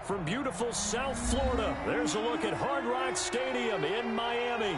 From beautiful South Florida, there's a look at Hard Rock Stadium in Miami.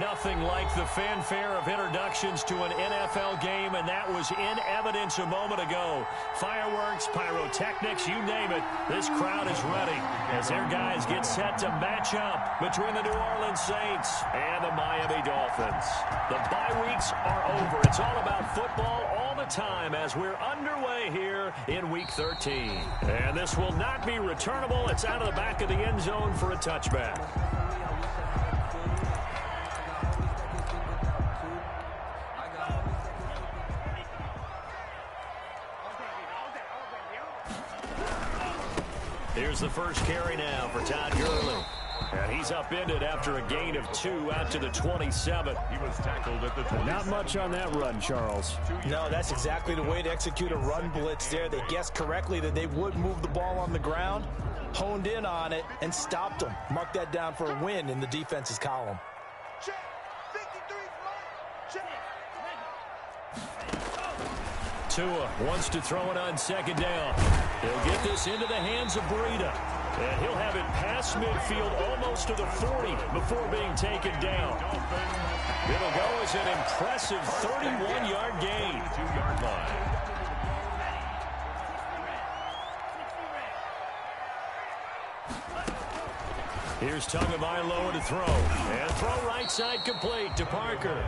Nothing like the fanfare of introductions to an NFL game, and that was in evidence a moment ago. Fireworks, pyrotechnics, you name it. This crowd is ready as their guys get set to match up between the New Orleans Saints and the Miami Dolphins. The bye weeks are over. It's all about football all the time as we're underway here in Week 13. And this will not be returnable. It's out of the back of the end zone for a touchback. Here's the first carry now for Todd Gurley. And he's upended after a gain of 2 out to the 27. He was tackled at the 27. Not much on that run, Charles. No, that's exactly the way to execute a run blitz there. They guessed correctly that they would move the ball on the ground, honed in on it, and stopped them. Mark that down for a win in the defense's column. Tua wants to throw it on second down. He'll get this into the hands of Breida. And he'll have it past midfield almost to the 40 before being taken down. It'll go as an impressive 31-yard gain. 2-yard line. Here's Tagovailoa to throw. And throw right side complete to Parker.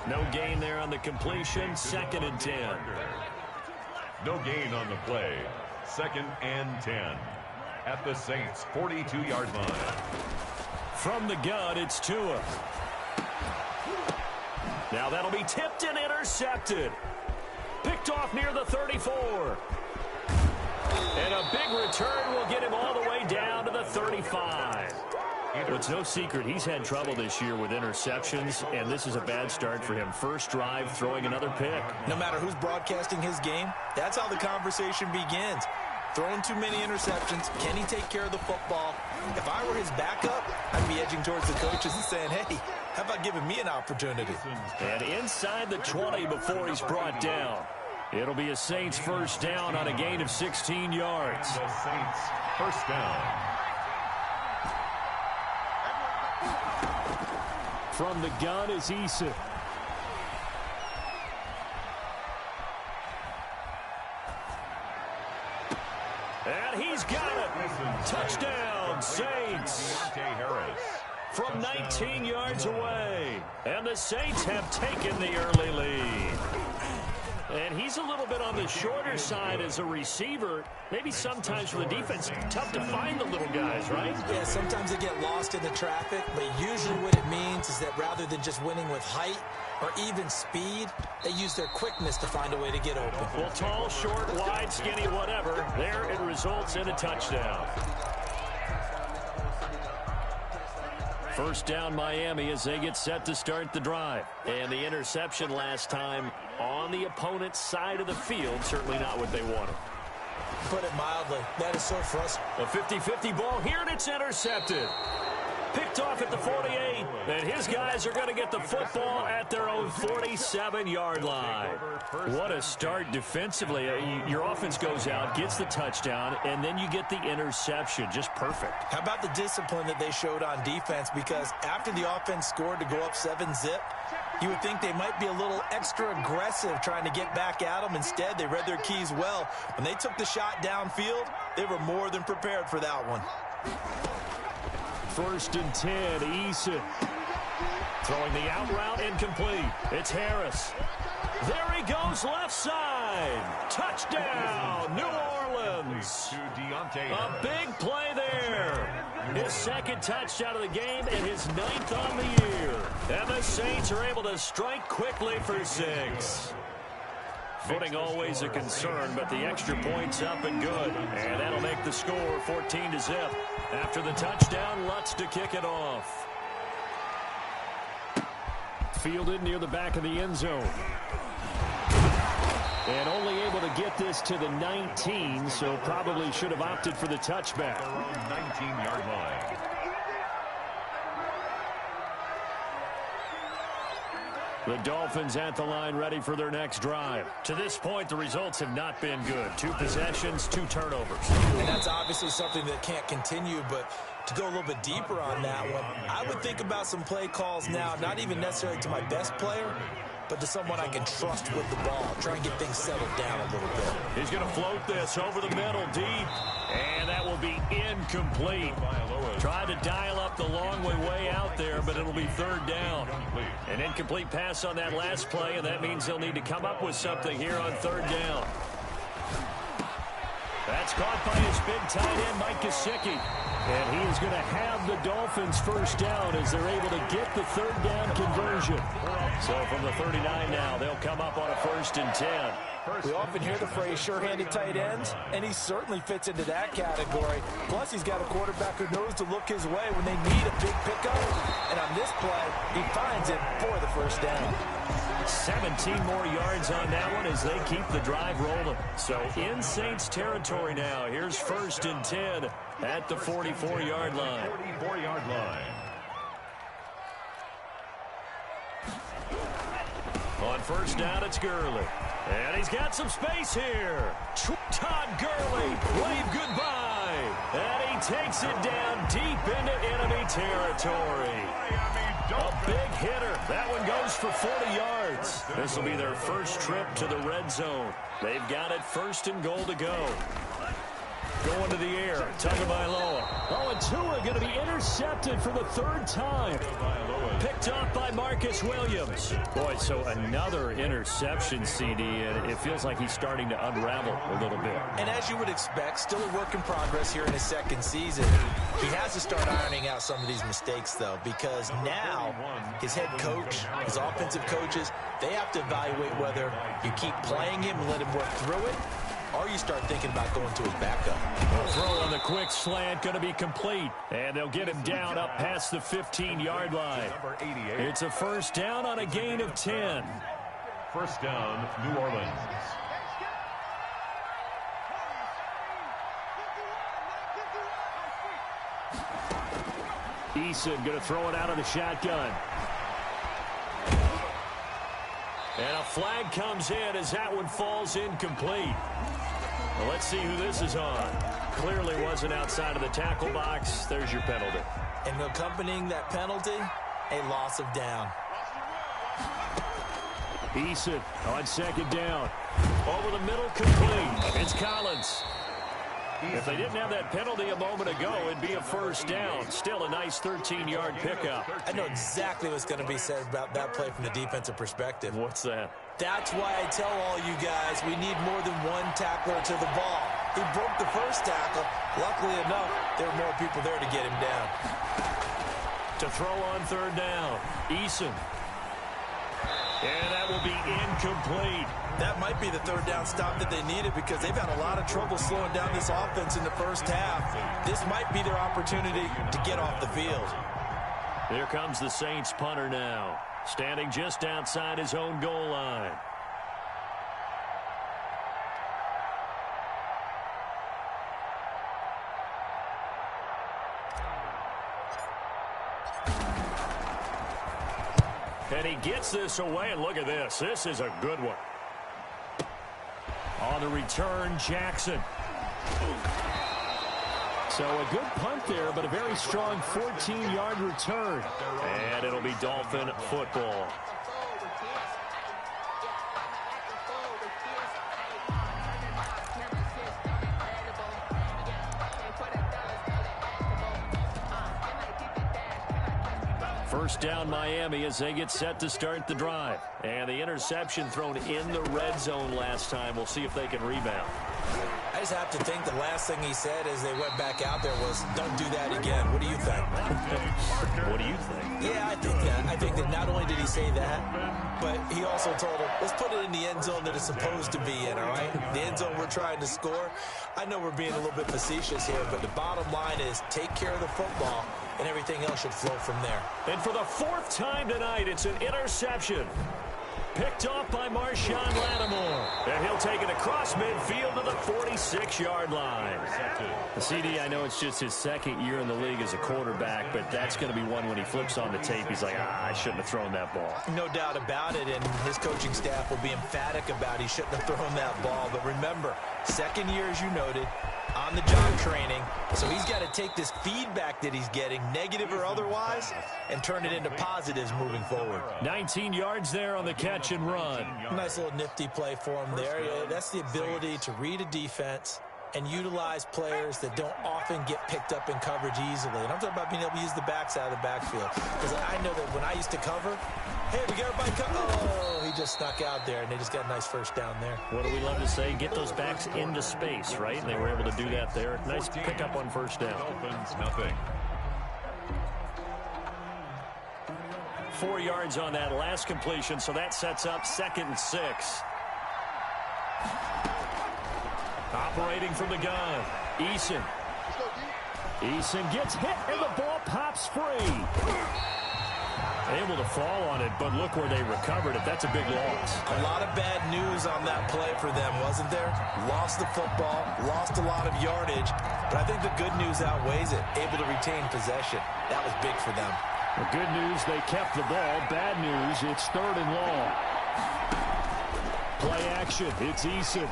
No gain there on the completion. 2nd and 10. No gain on the play. 2nd and 10. At the Saints' 42-yard line. From the gun, it's Tua. Now that'll be tipped and intercepted. Picked off near the 34. And a big return will get him all the way down to the 35. It's no secret he's had trouble this year with interceptions, and this is a bad start for him. First drive, throwing another pick. No matter who's broadcasting his game, that's how the conversation begins. Throwing too many interceptions. Can he take care of the football? If I were his backup, I'd be edging towards the coaches and saying, hey, how about giving me an opportunity? And inside the 20 before he's brought down. It'll be a Saints first down on a gain of 16 yards. The Saints first down. From the gun is Issa. And he's got it. Touchdown, Saints. From 19 yards away. And the Saints have taken the early lead. And he's a little bit on the shorter side as a receiver. Maybe sometimes for the defense, tough to find the little guys, right? Yeah, sometimes they get lost in the traffic, but usually what it means is that rather than just winning with height or even speed, they use their quickness to find a way to get open. Well, tall, short, wide, skinny, whatever, there it results in a touchdown. First down Miami as they get set to start the drive. And the interception last time on the opponent's side of the field, certainly not what they wanted. Put it mildly, that is so frustrating. A 50-50 ball here, and it's intercepted. Picked off at the 48, and his guys are going to get the football at their own 47-yard line. What a start defensively. Your offense goes out, gets the touchdown, and then you get the interception. Just perfect. How about the discipline that they showed on defense? Because after the offense scored to go up 7-zip, you would think they might be a little extra aggressive trying to get back at them. Instead, they read their keys well. When they took the shot downfield, they were more than prepared for that one. 1st and 10, Issa. Throwing the out route incomplete. It's Harris. There he goes left side. Touchdown, New Orleans. A big play there. His 2nd touchdown of the game and his 9th on the year. And the Saints are able to strike quickly for 6. Footing always a concern, but the extra point's up and good. And that'll make the score 14-zip. After the touchdown, Lutz to kick it off. Fielded near the back of the end zone. And only able to get this to the 19, so probably should have opted for the touchback. 19-yard line. The Dolphins at the line ready for their next drive. To this point, the results have not been good. 2 possessions, 2 turnovers. And that's obviously something that can't continue, but to go a little bit deeper on that one, I would think about some play calls now, not even necessarily to my best player, but to someone I can trust with the ball. Try and get things settled down a little bit. He's going to float this over the middle deep, and that will be incomplete. Tried to dial up the long way out there, but it'll be 3rd down. An incomplete pass on that last play, and that means they'll need to come up with something here on 3rd down. That's caught by his big tight end, Mike Gesicki. And he is going to have the Dolphins first down as they're able to get the 3rd down conversion. So from the 39 now, they'll come up on a 1st and 10. We often hear the phrase sure-handed tight ends, and he certainly fits into that category. Plus, he's got a quarterback who knows to look his way when they need a big pickup. And on this play, he finds it for the 1st down. 17 more yards on that one as they keep the drive rolling. So in Saints territory now. Here's 1st and 10 at the 44-yard line. 44-yard line. On 1st down, it's Gurley. And he's got some space here. Todd Gurley, wave goodbye. And he takes it down deep into enemy territory. A big hitter. That one goes for 40 yards. This will be their first trip to the red zone. They've got it 1st and goal to go. Going to the air. Tagovailoa. Oh, and Tua going to be intercepted for the 3rd time. Picked off by Marcus Williams. Boy, so another interception, CD, and it feels like he's starting to unravel a little bit. And as you would expect, still a work in progress here in his 2nd season. He has to start ironing out some of these mistakes, though, because now his head coach, his offensive coaches, they have to evaluate whether you keep playing him and let him work through it, or you start thinking about going to his backup. The throw on the quick slant going to be complete. And they'll get him down up past the 15-yard line. It's a 1st down on a gain of 10. 1st down, New Orleans. Eason going to throw it out of the shotgun. And a flag comes in as that one falls incomplete. Well, let's see who this is on. Clearly wasn't outside of the tackle box. There's your penalty. And accompanying that penalty, a loss of down. Eason on 2nd down. Over the middle, complete. It's Collins. If they didn't have that penalty a moment ago, it'd be a 1st down. Still a nice 13-yard pickup. I know exactly what's going to be said about that play from the defensive perspective. What's that? That's why I tell all you guys we need more than one tackler to the ball. He broke the 1st tackle. Luckily enough, there were more people there to get him down. To throw on 3rd down, Eason. And that will be incomplete. That might be the 3rd down stop that they needed because they've had a lot of trouble slowing down this offense in the 1st half. This might be their opportunity to get off the field. Here comes the Saints punter now, standing just outside his own goal line. And he gets this away, and look at this. This is a good one. On the return, Jackson. So a good punt there, but a very strong 14-yard return. And it'll be Dolphin football. First down, Miami, as they get set to start the drive. And the interception thrown in the red zone last time. We'll see if they can rebound. I just have to think the last thing he said as they went back out there was, don't do that again. What do you think? What do you think? Yeah, I think that. I think that not only did he say that, but he also told him, let's put it in the end zone that it's supposed to be in, all right? The end zone we're trying to score. I know we're being a little bit facetious here, but the bottom line is take care of the football, and everything else should flow from there. And for the 4th time tonight, it's an interception. Picked off by Marshawn Lattimore. And he'll take it across midfield to the 46-yard line. The CD, I know it's just his second year in the league as a quarterback, but that's going to be one when he flips on the tape. He's like, I shouldn't have thrown that ball. No doubt about it, and his coaching staff will be emphatic about he shouldn't have thrown that ball. But remember, second year, as you noted, on-the-job training, so he's got to take this feedback that he's getting, negative or otherwise, and turn it into positives moving forward. 19 yards there on the catch and run. Nice little nifty play for him there. Yeah, that's the ability to read a defense and utilize players that don't often get picked up in coverage easily. And I'm talking about being able to use the backside of the backfield. Because I know that when I used to cover, hey, we got everybody cover. Oh, he just snuck out there, and they just got a nice first down there. What do we love to say? Get those backs into space, right? And they were able to do that there. Nice pickup on first down. Dolphins, nothing. 4 yards on that last completion, so that sets up 2nd and 6. Operating from the gun, Eason. Eason gets hit, and the ball pops free. Able to fall on it, but look where they recovered it. That's a big loss. A lot of bad news on that play for them, wasn't there? Lost the football, lost a lot of yardage, but I think the good news outweighs it. Able to retain possession. That was big for them. The good news, they kept the ball. Bad news, it's 3rd and long. Play action, it's Eason.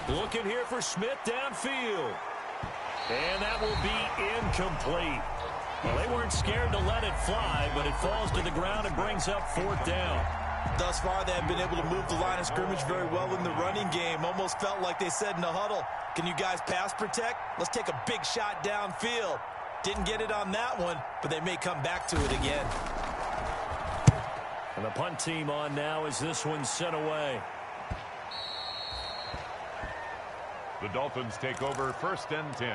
Looking here for Smith downfield. And that will be incomplete. Well, they weren't scared to let it fly, but it falls to the ground and brings up 4th down. Thus far, they have been able to move the line of scrimmage very well in the running game. Almost felt like they said in the huddle, can you guys pass protect? Let's take a big shot downfield. Didn't get it on that one, but they may come back to it again. And the punt team on now as this one's sent away. The Dolphins take over 1st and 10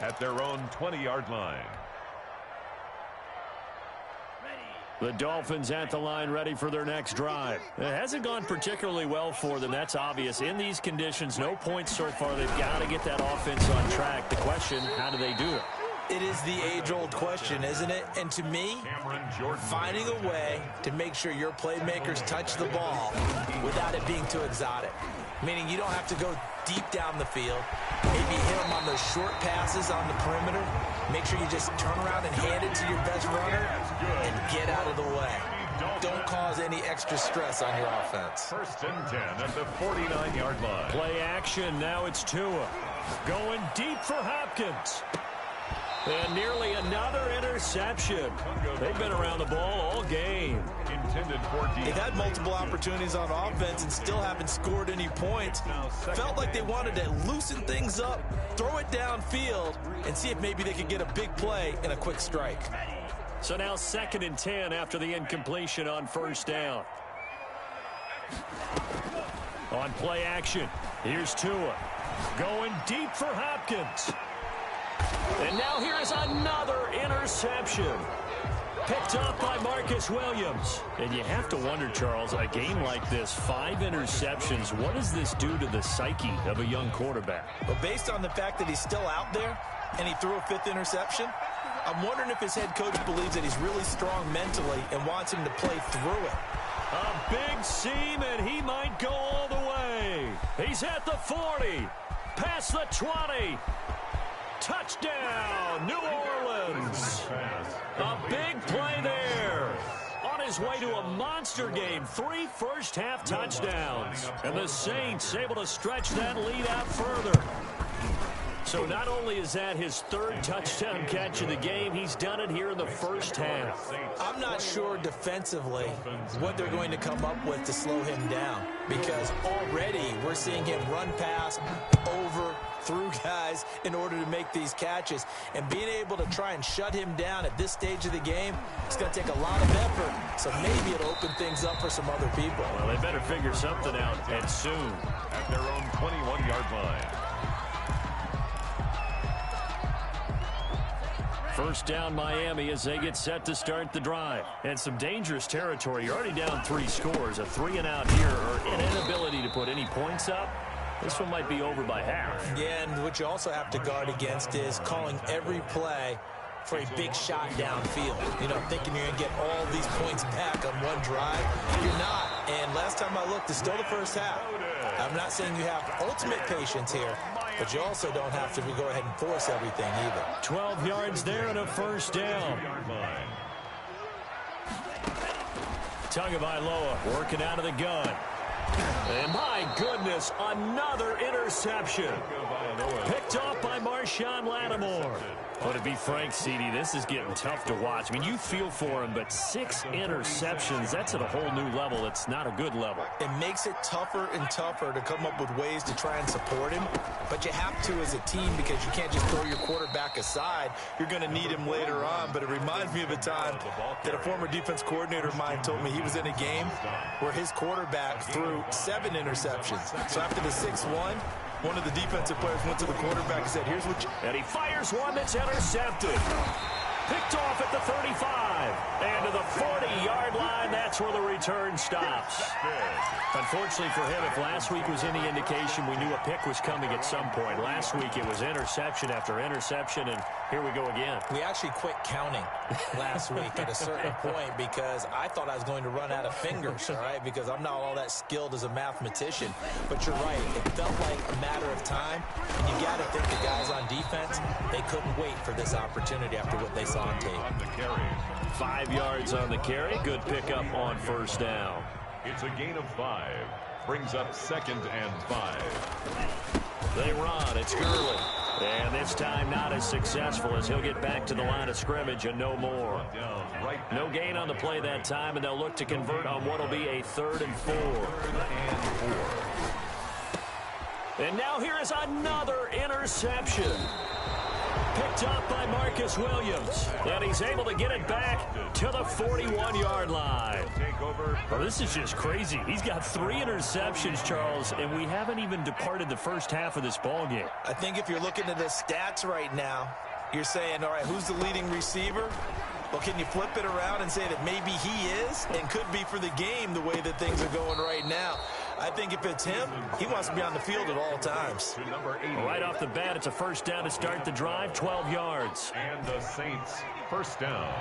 at their own 20-yard line. The Dolphins at the line ready for their next drive. It hasn't gone particularly well for them. That's obvious. In these conditions, no points so far. They've got to get that offense on track. The question, how do they do it? It is the age-old question, isn't it? And to me, finding a way to make sure your playmakers touch the ball without it being too exotic. Meaning you don't have to go deep down the field. Maybe hit them on those short passes on the perimeter. Make sure you just turn around and hand it to your best runner and get out of the way. Don't cause any extra stress on your offense. 1st and 10 at the 49-yard line. Play action. Now it's Tua. Going deep for Hopkins. And nearly another interception. They've been around the ball all game. Intended for defense. They've had multiple opportunities on offense and still haven't scored any points. Felt like they wanted to loosen things up, throw it downfield, and see if maybe they could get a big play and a quick strike. So now 2nd and 10 after the incompletion on first down. On play action, here's Tua. Going deep for Hopkins. And now here's another interception. Picked up by Marcus Williams. And you have to wonder, Charles, a game like this, 5 interceptions, what does this do to the psyche of a young quarterback? Well, based on the fact that he's still out there and he threw a 5th interception, I'm wondering if his head coach believes that he's really strong mentally and wants him to play through it. A big seam, and he might go all the way. He's at the 40, past the 20. Touchdown, New Orleans. A big play there. On his way to a monster game, 3 first-half touchdowns. And the Saints able to stretch that lead out further. So not only is that his 3rd touchdown catch of the game, he's done it here in the first half. I'm not sure defensively what they're going to come up with to slow him down, because already we're seeing him run past, over, through guys in order to make these catches. And being able to try and shut him down at this stage of the game, it's going to take a lot of effort. So maybe it'll open things up for some other people. Well, they better figure something out, and soon. At their own 21-yard line. First down Miami as they get set to start the drive. And some dangerous territory. You're already down 3 scores. A 3-and-out here, or an inability to put any points up. This one might be over by half. Yeah, and what you also have to guard against is calling every play for a big shot downfield. You know, thinking you're going to get all these points back on one drive. You're not. And last time I looked, it's still the first half. I'm not saying you have ultimate patience here, but you also don't have to go ahead and force everything either. 12 yards there and a first down. Tagovailoa working out of the gun. And my goodness, another interception. Picked off by Marshawn Lattimore. Well, to be frank, CD, this is getting tough to watch. I mean, you feel for him, but 6 interceptions, that's at a whole new level. It's not a good level. It makes it tougher and tougher to come up with ways to try and support him, but you have to as a team because you can't just throw your quarterback aside. You're going to need him later on, but it reminds me of a time that a former defense coordinator of mine told me he was in a game where his quarterback threw 7 interceptions. So after the 6-1, one of the defensive players went to the quarterback and said, here's what you... And he fires one that's intercepted. Picked off at the 35. And to the 40-yard line, that's where the return stops. Unfortunately for him, if last week was any indication, we knew a pick was coming at some point. Last week it was interception after interception, and here we go again. We actually quit counting last week at a certain point because I thought I was going to run out of fingers, all right, because I'm not all that skilled as a mathematician. But you're right. It felt like a matter of time, and you got to think the guys on defense, they couldn't wait for this opportunity after what they saw on tape. 5 yards on the carry. Good pickup on first down. It's a gain of 5. Brings up 2nd and 5. They run. It's Gurley. And this time not as successful as he'll get back to the line of scrimmage and no more. No gain on the play that time, and they'll look to convert on what will be a 3rd and 4. And now here is another interception. Picked up by Marcus Williams. And he's able to get it back to the 41-yard line. Well, this is just crazy. He's got 3 interceptions, Charles, and we haven't even departed the first half of this ballgame. I think if you're looking at the stats right now, you're saying, all right, who's the leading receiver? Well, can you flip it around and say that maybe he is and could be for the game the way that things are going right now? I think if it's him, he wants to be on the field at all times. Right off the bat, it's a first down to start the drive, 12 yards. And the Saints, first down.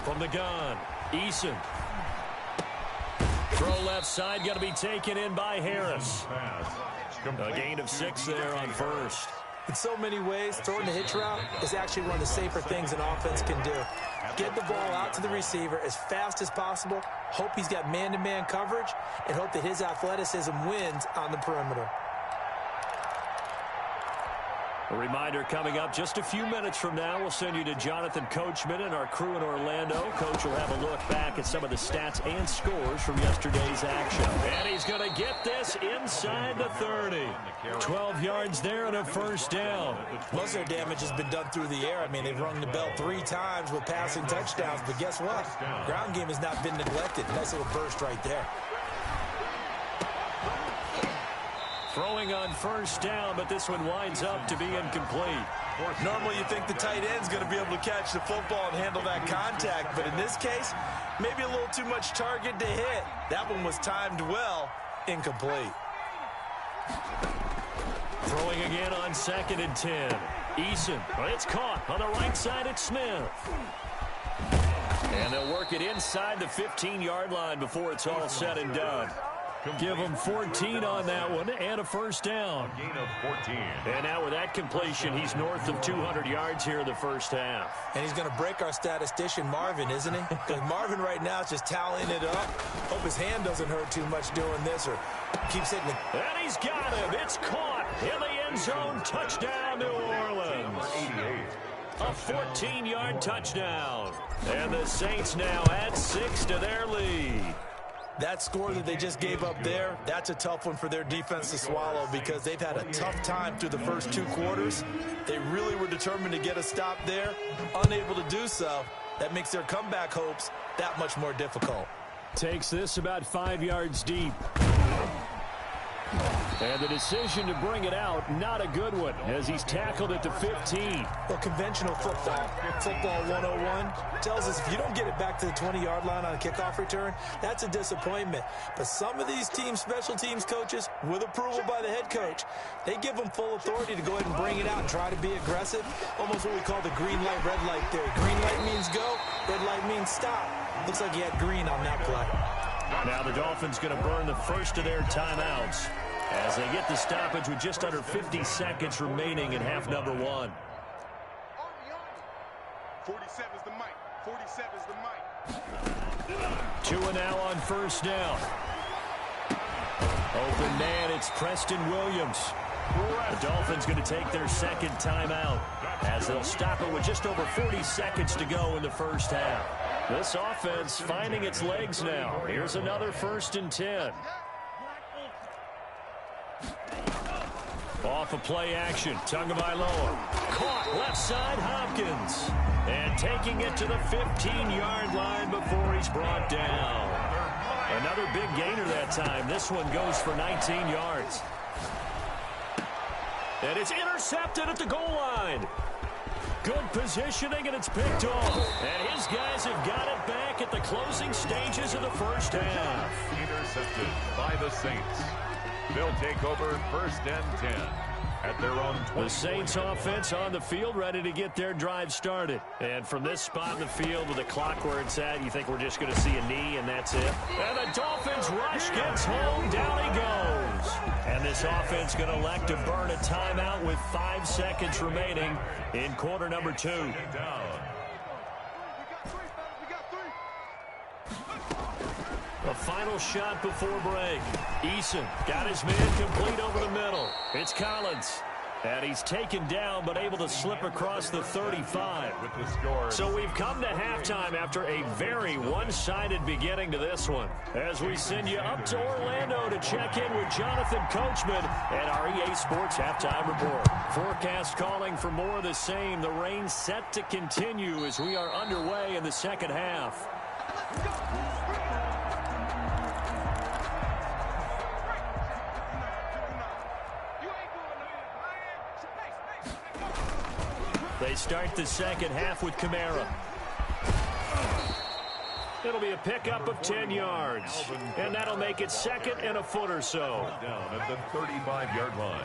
From the gun, Eason. Throw left side, going to be taken in by Harris. A gain of 6 there on first. In so many ways, throwing the hitch route is actually one of the safer things an offense can do. Get the ball out to the receiver as fast as possible, hope he's got man-to-man coverage, and hope that his athleticism wins on the perimeter. A reminder coming up just a few minutes from now, we'll send you to Jonathan Coachman and our crew in Orlando. Coach will have a look back at some of the stats and scores from yesterday's action. And he's going to get this inside the 30. 12 yards there and a first down. Most of their damage has been done through the air. I mean, they've rung the bell 3 times with passing touchdowns, but guess what? Ground game has not been neglected. Nice little burst right there. Throwing on first down, but this one winds up to be incomplete. Normally you think the tight end's going to be able to catch the football and handle that contact, but in this case, maybe a little too much target to hit. That one was timed well, incomplete. Throwing again on 2nd and 10. Eason, it's caught on the right side at Smith. And they'll work it inside the 15-yard line before it's all said and done. Give him 14 on that one and a first down. Gain of 14. And now with that completion, he's north of 200 yards here in the first half. And he's going to break our statistician Marvin, isn't he? Because Marvin right now is just tallying it up. Hope his hand doesn't hurt too much doing this or keeps hitting it. And he's got him. It's caught in the end zone. Touchdown, New Orleans. 88. A 14-yard touchdown. And the Saints now add 6 to their lead. That score that they just gave up there, that's a tough one for their defense to swallow because they've had a tough time through the first 2 quarters. They really were determined to get a stop there, unable to do so. That makes their comeback hopes that much more difficult. Takes this about 5 yards deep. And the decision to bring it out, not a good one, as he's tackled at the 15. Well, conventional football 101, tells us if you don't get it back to the 20-yard line on a kickoff return, that's a disappointment. But some of these special teams coaches, with approval by the head coach, they give them full authority to go ahead and bring it out and try to be aggressive. Almost what we call the green light, red light theory. Green light means go, red light means stop. Looks like he had green on that play. Now the Dolphins going to burn the first of their timeouts as they get the stoppage with just under 50 seconds remaining in half number 1. 47's the mic. 47's the mic. 2 and now on first down. Open man, it's Preston Williams. The Dolphins going to take their second timeout as they'll stop it with just over 40 seconds to go in the first half. This offense finding its legs now. Here's another 1st and 10. Off of play action, Tagovailoa. Caught left side, Hopkins. And taking it to the 15-yard line before he's brought down. Another big gainer that time. This one goes for 19 yards. And it's intercepted at the goal line. Good positioning, and it's picked off. And his guys have got it back at the closing stages of the first half. Intercepted by the Saints. They'll take over 1st and 10 at their own 20. The Saints offense on the field, ready to get their drive started. And from this spot in the field with the clock where it's at, you think we're just going to see a knee and that's it? And the Dolphins rush gets home, down he goes. And this offense going to elect to burn a timeout with 5 seconds remaining in quarter number 2. A final shot before break. Eason got his man complete over the middle. It's Collins. And he's taken down but able to slip across the 35. With the score. So we've come to halftime after a very one-sided beginning to this one. As we send you up to Orlando to check in with Jonathan Coachman at our EA Sports Halftime Report. Forecast calling for more of the same. The rain set to continue as we are underway in the second half. They start the second half with Kamara. It'll be a pickup of 10 yards. And that'll make it 2nd and a foot or so. Down at the 35-yard line.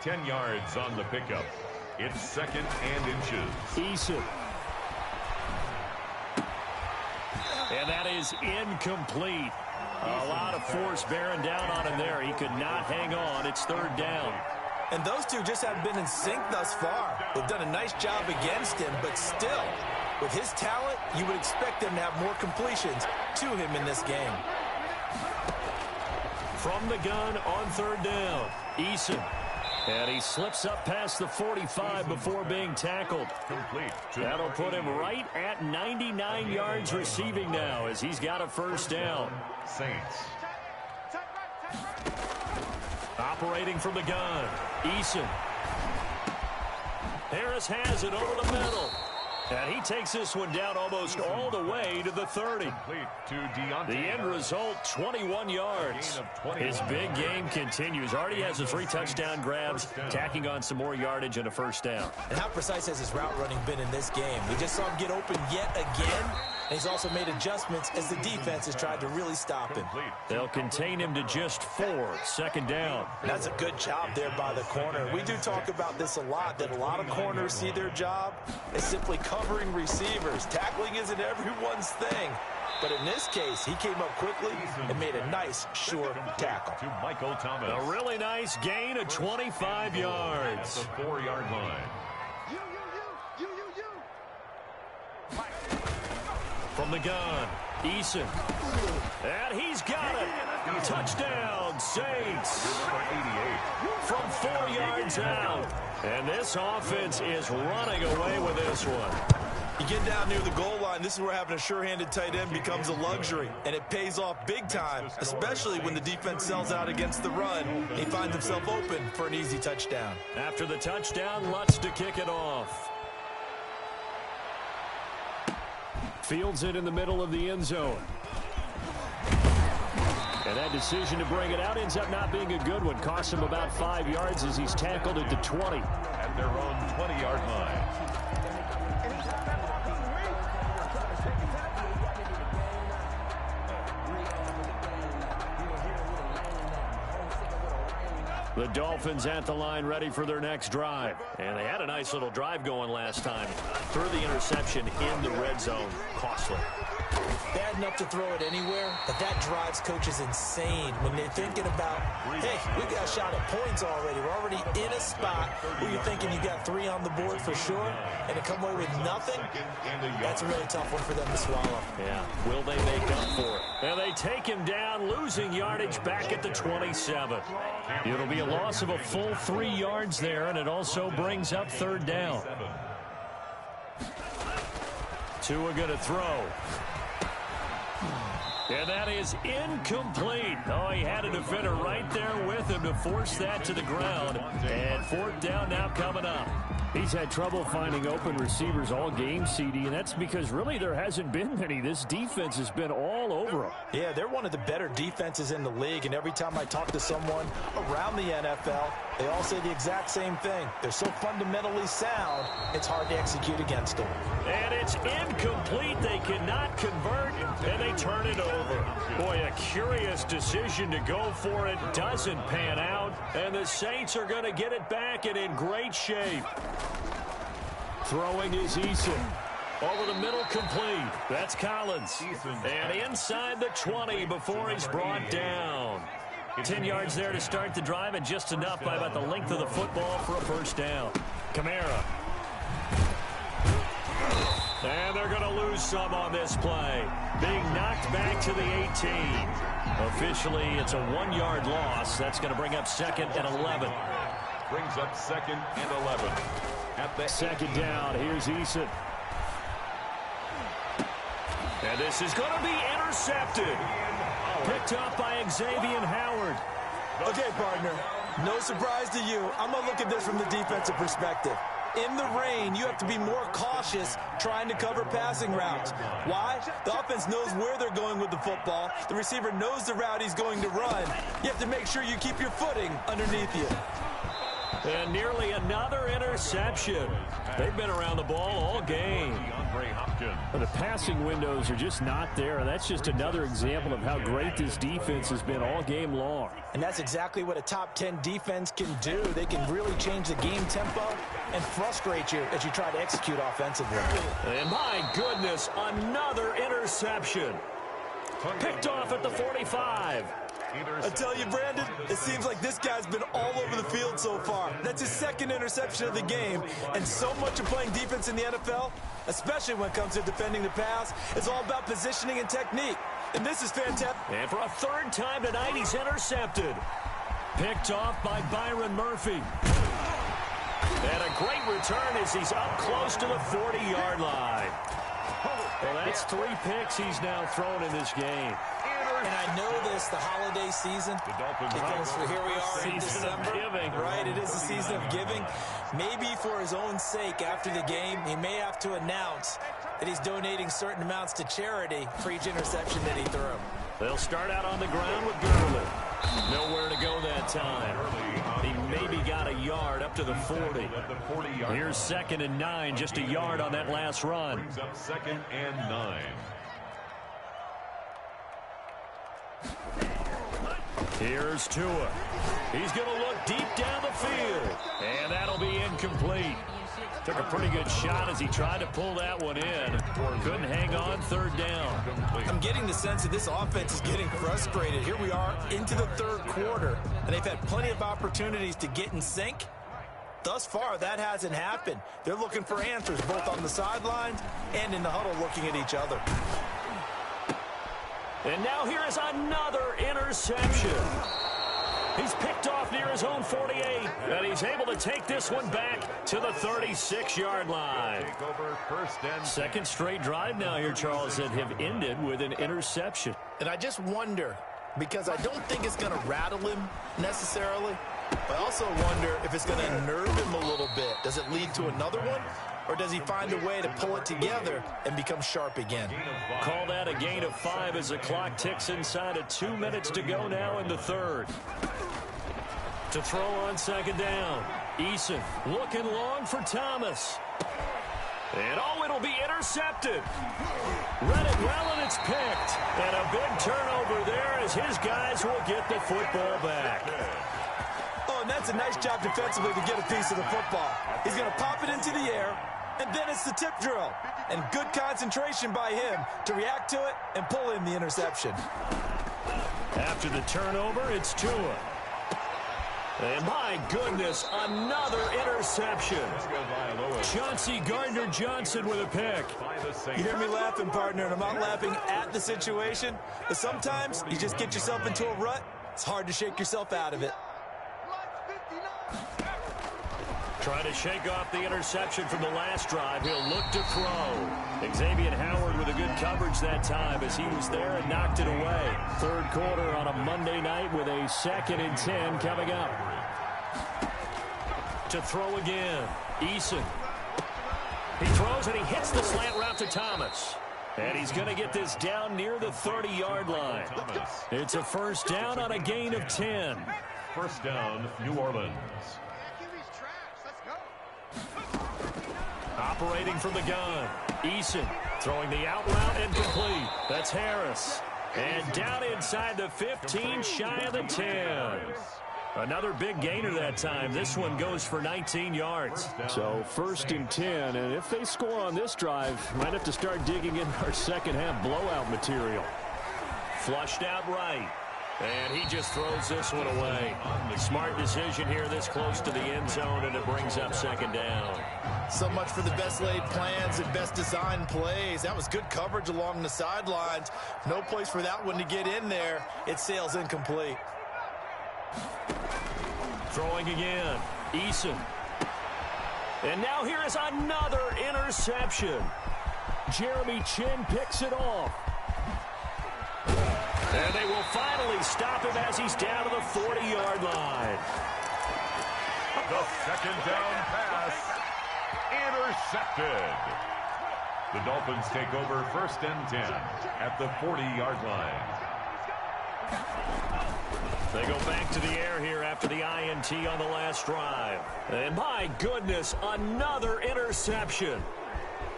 10 yards on the pickup. It's 2nd and inches. Eason. And that is incomplete. A lot of force bearing down on him there. He could not hang on. It's 3rd down. And those two just haven't been in sync thus far. They've done a nice job against him, but still, with his talent, you would expect them to have more completions to him in this game. From the gun on 3rd down, Eason. And he slips up past the 45 before being tackled. Complete. That'll put him right at 99 yards receiving now as he's got a 1st down. Saints. Operating from the gun, Eason. Harris has it over the middle. And he takes this one down almost all the way to the 30. The end result, 21 yards. His big game continues. Already has the 3 touchdown grabs, tacking on some more yardage and a 1st down. And how precise has his route running been in this game? We just saw him get open yet again. And he's also made adjustments as the defense has tried to really stop him. They'll contain him to just 4, 2nd down. And that's a good job there by the corner. We do talk about this a lot, that a lot of corners see their job as simply covering receivers. Tackling isn't everyone's thing. But in this case, he came up quickly and made a nice, sure tackle. To Michael Thomas. A really nice gain of 25 yards. At the 4-yard line. From the gun, Eason. And he's got it. Touchdown, Saints. From 4 yards out. And this offense is running away with this one. You get down near the goal line, this is where having a sure-handed tight end becomes a luxury. And it pays off big time, especially when the defense sells out against the run. He finds himself open for an easy touchdown. After the touchdown, Lutz to kick it off. Fields it in the middle of the end zone. And that decision to bring it out ends up not being a good one. Costs him about 5 yards as he's tackled at the 20. At their own 20-yard line. The Dolphins at the line ready for their next drive. And they had a nice little drive going last time. Threw the interception in the red zone. Costly. Bad enough to throw it anywhere, but that drives coaches insane when they're thinking about, hey, we got a shot at points already. We're already in a spot where you're thinking you got 3 on the board for sure, and to come away with nothing, that's a really tough one for them to swallow. Yeah, will they make up for it? And they take him down, losing yardage back at the 27. It'll be a loss of a full 3 yards there, and it also brings up 3rd down. Tua going to throw. And that is incomplete. Oh, he had a defender right there with him to force that to the ground. And 4th down now coming up. He's had trouble finding open receivers all game, CD, and that's because really there hasn't been many. This defense has been all over him. Yeah, they're one of the better defenses in the league, and every time I talk to someone around the NFL, they all say the exact same thing. They're so fundamentally sound, it's hard to execute against them. And it's incomplete. They cannot convert, and they turn it over. Boy, a curious decision to go for it. Doesn't pan out, and the Saints are going to get it back and in great shape. Throwing is Eason. Over the middle, complete. That's Collins. And inside the 20 before he's brought down. 10 yards there to start the drive, and just enough by about the length of the football for a 1st down. Kamara. And they're going to lose some on this play. Being knocked back to the 18. Officially, it's a 1-yard loss. That's going to bring up 2nd and 11. Brings up 2nd and 11. At the 2nd down, here's Eason. And this is going to be intercepted. Picked up by Xavier Howard. Okay, partner, no surprise to you. I'm going to look at this from the defensive perspective. In the rain, you have to be more cautious trying to cover passing routes. Why? The offense knows where they're going with the football. The receiver knows the route he's going to run. You have to make sure you keep your footing underneath you. And nearly another interception. They've been around the ball all game. But the passing windows are just not there, and that's just another example of how great this defense has been all game long. And that's exactly what a top 10 defense can do. They can really change the game tempo and frustrate you as you try to execute offensively. And my goodness, another interception. Picked off at the 45. I tell you, Brandon, it seems like this guy's been all over the field so far. That's his 2nd interception of the game. And so much of playing defense in the NFL, especially when it comes to defending the pass, is all about positioning and technique. And this is fantastic. And for a 3rd time tonight, he's intercepted. Picked off by Byron Murphy. And a great return as he's up close to the 40-yard line. Well, that's 3 picks he's now thrown in this game. And I know this, the holiday season, because here we are in December, right? It is the season of giving. Maybe for his own sake, after the game, he may have to announce that he's donating certain amounts to charity for each interception that he threw. They'll start out on the ground with Gurley. Nowhere to go that time. He maybe got a yard up to the 40. Here's 2nd and 9, just a yard on that last run. Brings up 2nd and 9. Here's Tua. He's going to look deep down the field. And that'll be incomplete. Took a pretty good shot as he tried to pull that one in. Couldn't hang on, 3rd down. I'm getting the sense that this offense is getting frustrated. Here we are into the 3rd quarter, and they've had plenty of opportunities to get in sync. Thus far, that hasn't happened. They're looking for answers both on the sidelines and in the huddle looking at each other. And now here is another interception. He's picked off near his own 48, and he's able to take this one back to the 36-yard line. 2nd straight drive now here, Charles, that have ended with an interception. And I just wonder, because I don't think it's going to rattle him necessarily, but I also wonder if it's going to nerve him a little bit. Does it lead to another one? or does he find a way to pull it together and become sharp again? Call that a gain of 5 as the clock ticks inside of 2 minutes to go now in the third. To throw on second down. Eason looking long for Thomas. And it'll be intercepted. Read it well, and it's picked. And a big turnover there as his guys will get the football back. Oh, and that's a nice job defensively to get a piece of the football. He's going to pop it into the air, and then it's the tip drill. And good concentration by him to react to it and pull in the interception. After the turnover, it's Tua. And my goodness, another interception. Chauncey Gardner-Johnson with a pick. You hear me laughing, partner, and I'm not laughing at the situation. But sometimes you just get yourself into a rut. It's hard to shake yourself out of it. Trying to shake off the interception from the last drive. He'll look to throw. Xavier Howard with a good coverage that time as he was there and knocked it away. Third quarter on a Monday night with a 2nd and 10 coming up. To throw again. Eason. He throws and he hits the slant route to Thomas. And he's going to get this down near the 30-yard line. It's a first down on a gain of 10. First down, New Orleans. Operating from the gun. Eason throwing the out route and complete. That's Harris. And down inside the 15, shy of the 10. Another big gainer that time. This one goes for 19 yards. So 1st and 10, and if they score on this drive, might have to start digging in our second half blowout material. Flushed out right. And he just throws this one away. Smart decision here this close to the end zone, and it brings up second down. So much for the best laid plans and best designed plays. That was good coverage along the sidelines. No place for that one to get in there. It sails incomplete. Throwing again. Eason. And now here is another interception. Jeremy Chin picks it off. And they will finally stop him as he's down to the 40-yard line. The second down pass intercepted. The Dolphins take over 1st and 10 at the 40-yard line. They go back to the air here after the INT on the last drive. And my goodness, another interception.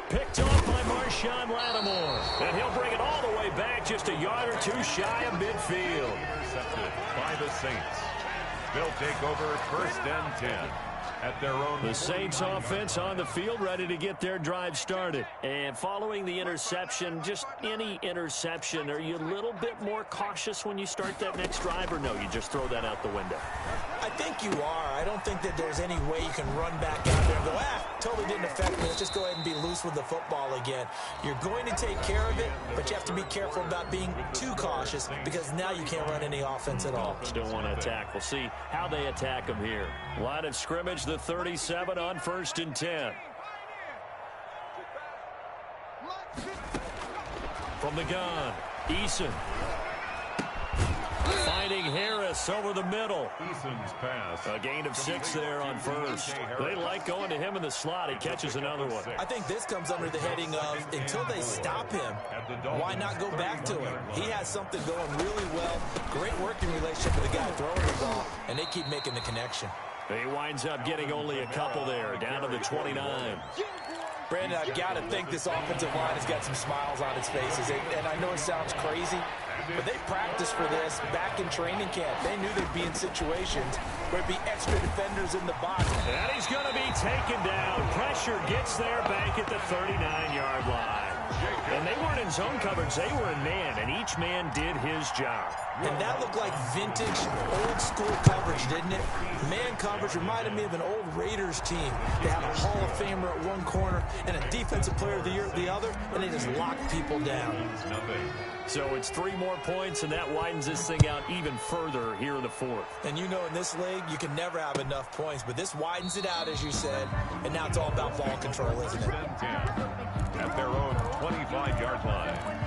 Picked off by Marshawn Lattimore. And he'll bring it all the way back just a yard or two shy of midfield. Intercepted by the Saints. They'll take over 1st and 10 at their own. The Saints offense on the field ready to get their drive started. And following the interception, just any interception, are you a little bit more cautious when you start that next drive, or no, you just throw that out the window? I think you are. I don't think that there's any way you can run back out there and go, totally didn't affect me. Let's just go ahead and be loose with the football again. You're going to take care of it, but you have to be careful about being too cautious because now you can't run any offense at all. Still want to attack. We'll see how they attack them here. Line of scrimmage, the 37 on 1st and 10. From the gun, Eason. Finding Harris over the middle. Eason's pass. A gain of 6 there on first. They like going to him in the slot. He catches another one. I think this comes under the heading of until they stop him, why not go back to him? He has something going really well. Great working relationship with the guy throwing the ball, and they keep making the connection. He winds up getting only a couple there, down to the 29. Brandon, I've got to think this offensive line has got some smiles on its faces. And I know it sounds crazy, but they practiced for this back in training camp. They knew they'd be in situations where it'd be extra defenders in the box. And he's going to be taken down. Pressure gets there back at the 39-yard line. And they weren't in zone coverage. They were in man, and each man did his job. And that looked like vintage, old-school coverage, didn't it? Man coverage reminded me of an old Raiders team. They had a Hall of Famer at one corner and a Defensive Player of the Year at the other, and they just locked people down. So it's 3 more points, and that widens this thing out even further here in the 4th. And you know in this league, you can never have enough points, but this widens it out, as you said, and now it's all about ball control, isn't it? At their own 25-yard line.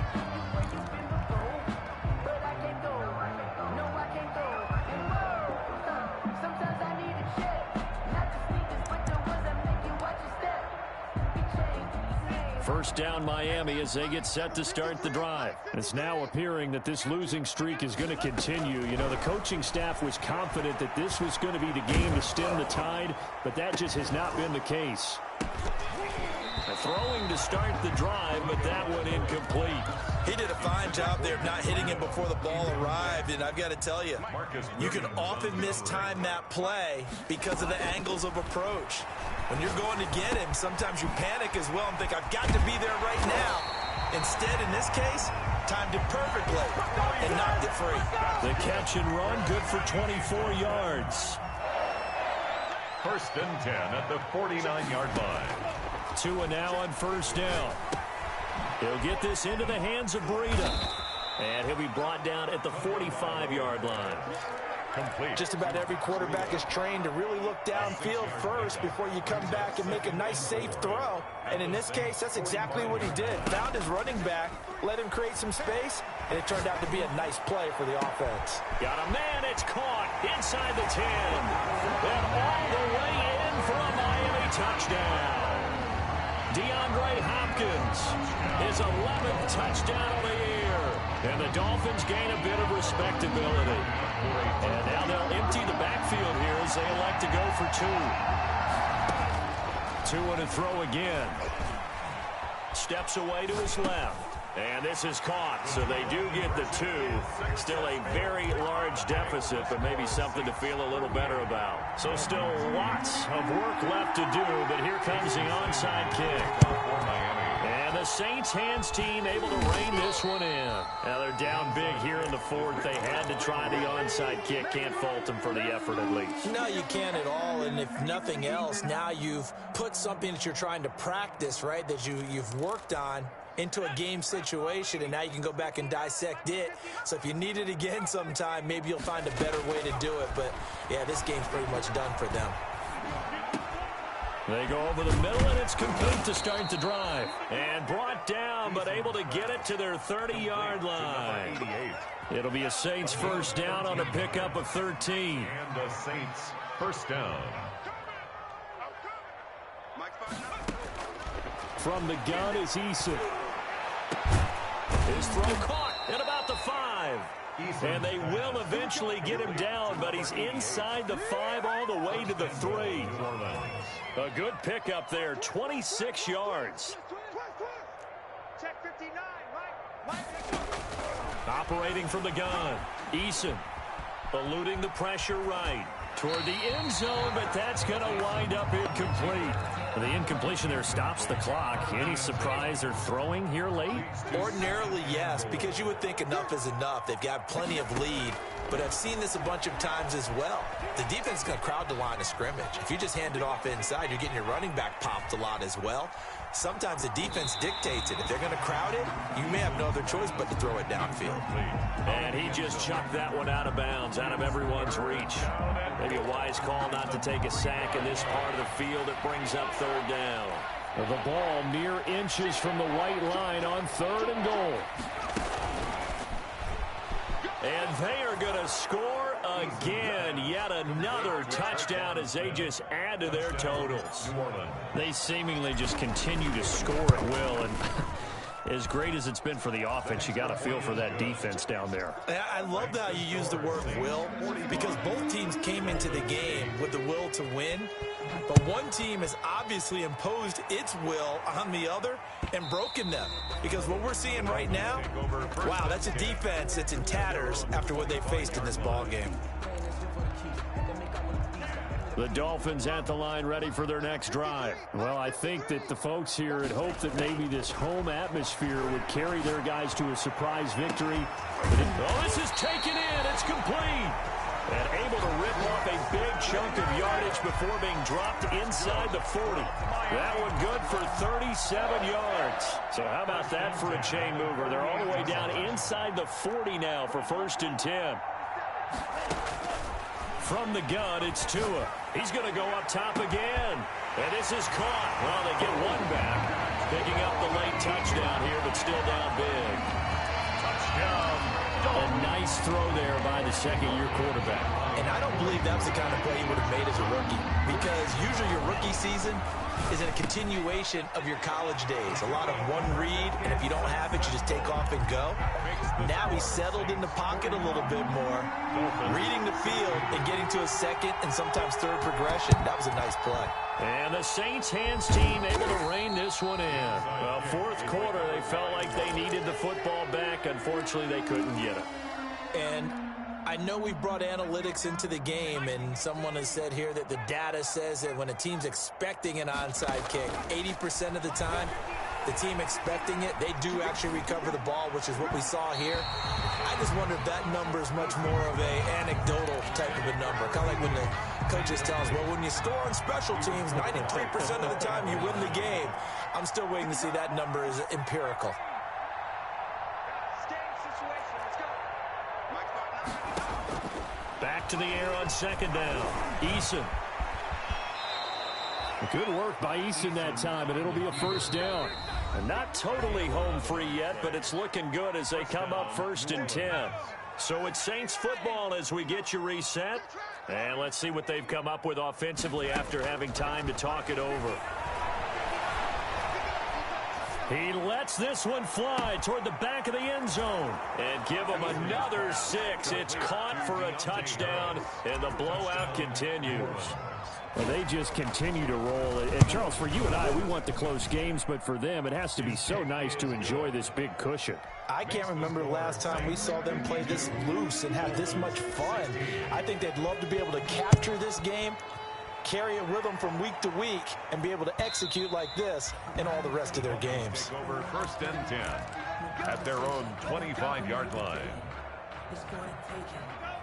First down Miami as they get set to start the drive. It's now appearing that this losing streak is going to continue. You know, the coaching staff was confident that this was going to be the game to stem the tide, but that just has not been the case. Throwing to start the drive, but that one incomplete. He did a fine job there of not hitting him before the ball arrived, and I've got to tell you, you can often mistime that play because of the angles of approach. When you're going to get him, sometimes you panic as well and think, I've got to be there right now. Instead, in this case, timed it perfectly and knocked it free. The catch and run, good for 24 yards. First and 10 at the 49-yard line. Tua now on first down. He'll get this into the hands of Breida. And he'll be brought down at the 45-yard line. Complete. Just about every quarterback is trained to really look downfield first before you come back and make a nice, safe throw. And in this case, that's exactly what he did. Found his running back, let him create some space, and it turned out to be a nice play for the offense. Got a man, it's caught inside the 10. And all the way in for a Miami touchdown. DeAndre Hopkins, his 11th touchdown of the year. And the Dolphins gain a bit of respectability. And now they'll empty the backfield here as they elect to go for two. Tua to throw again. Steps away to his left. And this is caught, so they do get the two. Still a very large deficit, but maybe something to feel a little better about. So still lots of work left to do, but here comes the onside kick. And the Saints hands team able to rein this one in. Now they're down big here in the fourth. They had to try the onside kick. Can't fault them for the effort at least. No, you can't at all. And if nothing else, now you've put something that you're trying to practice, right, that you've worked on into a game situation, and now you can go back and dissect it. So if you need it again sometime, maybe you'll find a better way to do it. But, yeah, this game's pretty much done for them. They go over the middle, and it's complete to start the drive. And brought down, but able to get it to their 30-yard line. It'll be a Saints first down on a pickup of 13. And the Saints first down. From the gun is Eason. His throw caught at about the 5. And they will eventually get him down, but he's inside the 5 all the way to the 3. A good pickup there, 26 yards. Operating from the gun, Eason eluding the pressure right toward the end zone, but that's going to wind up incomplete. The incompletion there stops the clock. Any surprise they're throwing here late? Ordinarily, yes, because you would think enough is enough. They've got plenty of lead, but I've seen this a bunch of times as well. The defense is going to crowd the line of scrimmage. If you just hand it off inside, you're getting your running back popped a lot as well. Sometimes the defense dictates it. If they're going to crowd it, you may have no other choice but to throw it downfield. And he just chucked that one out of bounds, out of everyone's reach. Maybe a wise call not to take a sack in this part of the field. It brings up third down. The ball mere inches from the white line on 3rd and goal. And they are going to score again. Yet another touchdown as they just add to their totals. They seemingly just continue to score at will. And as great as it's been for the offense, you got to feel for that defense down there. I love how you use the word will, because both teams came into the game with the will to win. But one team has obviously imposed its will on the other and broken them. Because what we're seeing right now, wow, that's a defense that's in tatters after what they faced in this ball game. The Dolphins at the line ready for their next drive. Well, I think that the folks here had hoped that maybe this home atmosphere would carry their guys to a surprise victory. Oh, this is taken in. It's complete. And able to rip off a big chunk of yardage before being dropped inside the 40. That one good for 37 yards. So how about that for a chain mover? They're all the way down inside the 40 now for 1st and 10. From the gun, it's Tua. He's going to go up top again. And this is caught. Well, they get one back. Picking up the late touchdown here, but still down big. Touchdown. A nice throw there by the second-year quarterback. And I don't believe that's the kind of play he would have made as a rookie. Because usually your rookie season, is a continuation of your college days. A lot of one read, and if you don't have it, you just take off and go. Now he's settled in the pocket a little bit more, reading the field and getting to a second and sometimes third progression. That was a nice play. And the Saints hands team able to rein this one in. Well, fourth quarter, they felt like they needed the football back. Unfortunately, they couldn't get it. And I know we've brought analytics into the game, and someone has said here that the data says that when a team's expecting an onside kick, 80% of the time, the team expecting it, they do actually recover the ball, which is what we saw here. I just wonder if that number is much more of a anecdotal type of a number. Kind of like when the coaches tell us, well, when you score on special teams, 93% of the time you win the game. I'm still waiting to see that number is empirical. Back to the air on second down. Eason. Good work by Eason that time, and it'll be a first down. And not totally home free yet, but it's looking good as they come up 1st and 10. So it's Saints football as we get you reset. And let's see what they've come up with offensively after having time to talk it over. He lets this one fly toward the back of the end zone and give him another 6. It's caught for a touchdown, and the blowout continues. Well, they just continue to roll. And, Charles, for you and I, we want the close games, but for them, it has to be so nice to enjoy this big cushion. I can't remember the last time we saw them play this loose and have this much fun. I think they'd love to be able to capture this game, carry it with them from week to week, and be able to execute like this in all the rest of their games. Take over 1st and 10 at their own 25-yard line.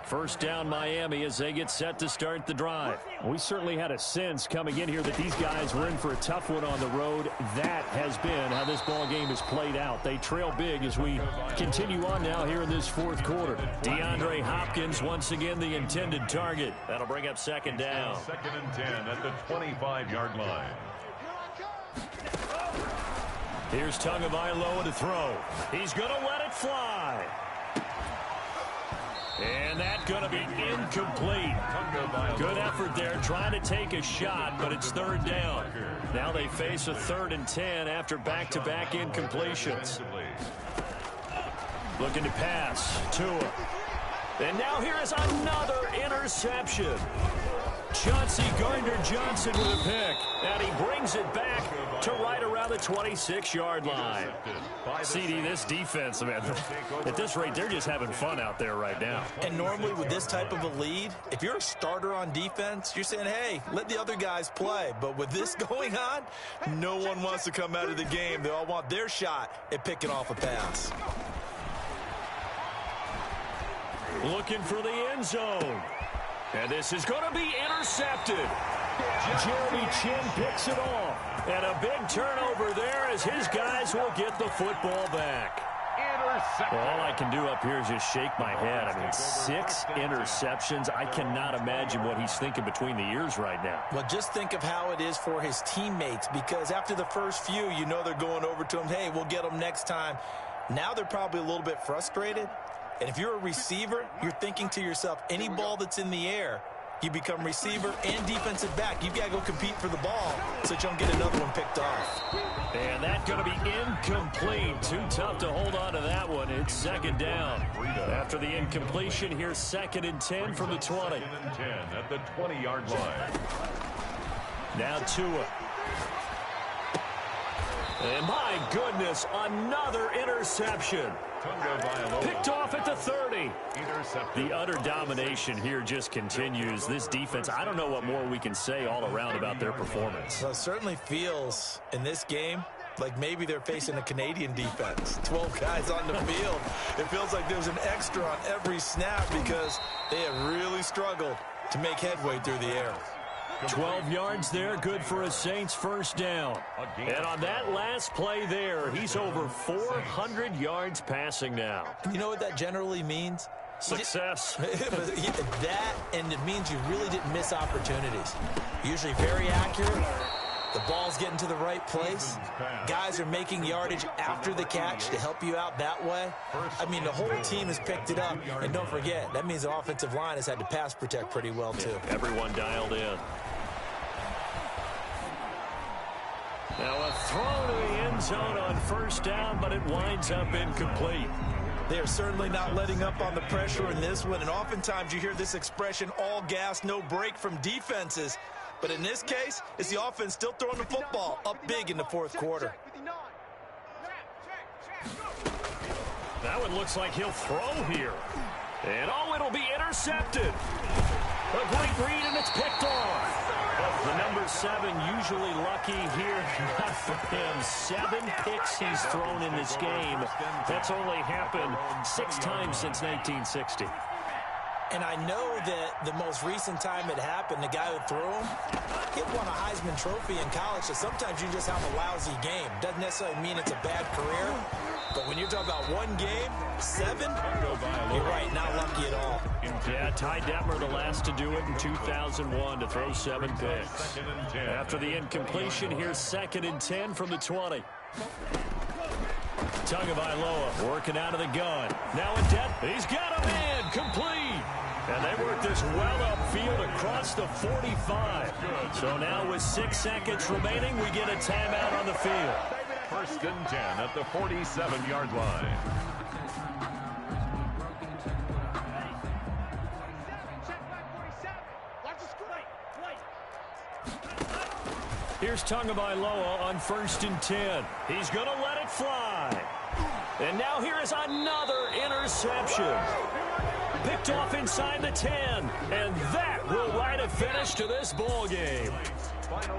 First down Miami as they get set to start the drive. We certainly had a sense coming in here that these guys were in for a tough one on the road. That has been how this ball game has played out. They trail big as we continue on now here in this fourth quarter. DeAndre Hopkins once again the intended target. That'll bring up 2nd down. 2nd and 10 at the 25-yard line. Here's Tagovailoa to throw. He's going to let it fly. And that's going to be incomplete. Good effort there, trying to take a shot, but it's 3rd down. Now they face a 3rd and 10 after back-to-back incompletions. Looking to pass. Tua. And now here is another interception. Chauncey Gardner-Johnson with a pick. And he brings it back to right around the 26-yard line. CD, this defense, man, at this rate, they're just having fun out there right now. And normally with this type of a lead, if you're a starter on defense, you're saying, hey, let the other guys play. But with this going on, no one wants to come out of the game. They all want their shot at picking off a pass. Looking for the end zone. And this is going to be intercepted. Jeremy Chin picks it off. And a big turnover there as his guys will get the football back. Well, all I can do up here is just shake my head. I mean, 6 interceptions. I cannot imagine what he's thinking between the ears right now. Well, just think of how it is for his teammates, because after the first few, you know they're going over to him, hey, we'll get them next time. Now they're probably a little bit frustrated. And if you're a receiver, you're thinking to yourself, any ball that's in the air, you become receiver and defensive back. You've got to go compete for the ball so that you don't get another one picked off. And that's going to be incomplete. Too tough to hold on to that one. It's 2nd down. After the incompletion, here's 2nd and 10 from the 20. 2nd and 10 at the 20-yard line. Now Tua. And my goodness, another interception. Picked off at the 30. The utter domination here just continues. This defense, I don't know what more we can say all around about their performance. Well, it certainly feels in this game like maybe they're facing a Canadian defense. 12 guys on the field. It feels like there's an extra on every snap because they have really struggled to make headway through the air. 12 yards there, good for a Saints first down. And on that last play there, he's over 400 yards passing now. You know what that generally means? Success. That, and it means you really didn't miss opportunities. Usually very accurate. The ball's getting to the right place. Guys are making yardage after the catch to help you out that way. I mean, the whole team has picked it up. And don't forget, that means the offensive line has had to pass protect pretty well, too. Everyone dialed in. zone on first down, but it winds up incomplete. They are certainly not letting up on the pressure in this one, and oftentimes you hear this expression, all gas, no break from defenses. But in this case, it's the offense still throwing the football up big in the fourth quarter. That one looks like he'll throw here. And, it'll be intercepted. A great read, and it's picked off. The number 7 usually lucky here. Not for him. 7 picks he's thrown in this game. That's only happened 6 times since 1960. And I know that the most recent time it happened, the guy who threw him, he won a Heisman Trophy in college, so sometimes you just have a lousy game. Doesn't necessarily mean it's a bad career, but when you're talking about one game, 7, you're right, not lucky at all. Yeah, Ty Detmer, the last to do it in 2001, to throw 7 picks. After the incompletion, here's 2nd and 10 from the 20. Tagovailoa working out of the gun. Now in debt. He's got a man. Complete. And they work this well upfield across the 45. So now with 6 seconds remaining, we get a timeout on the field. 1st and 10 at the 47-yard line. Here's Tagovailoa on 1st and 10. He's going to let it fly. And now here is another interception. Picked off inside the 10. And that will write a finish to this ball game.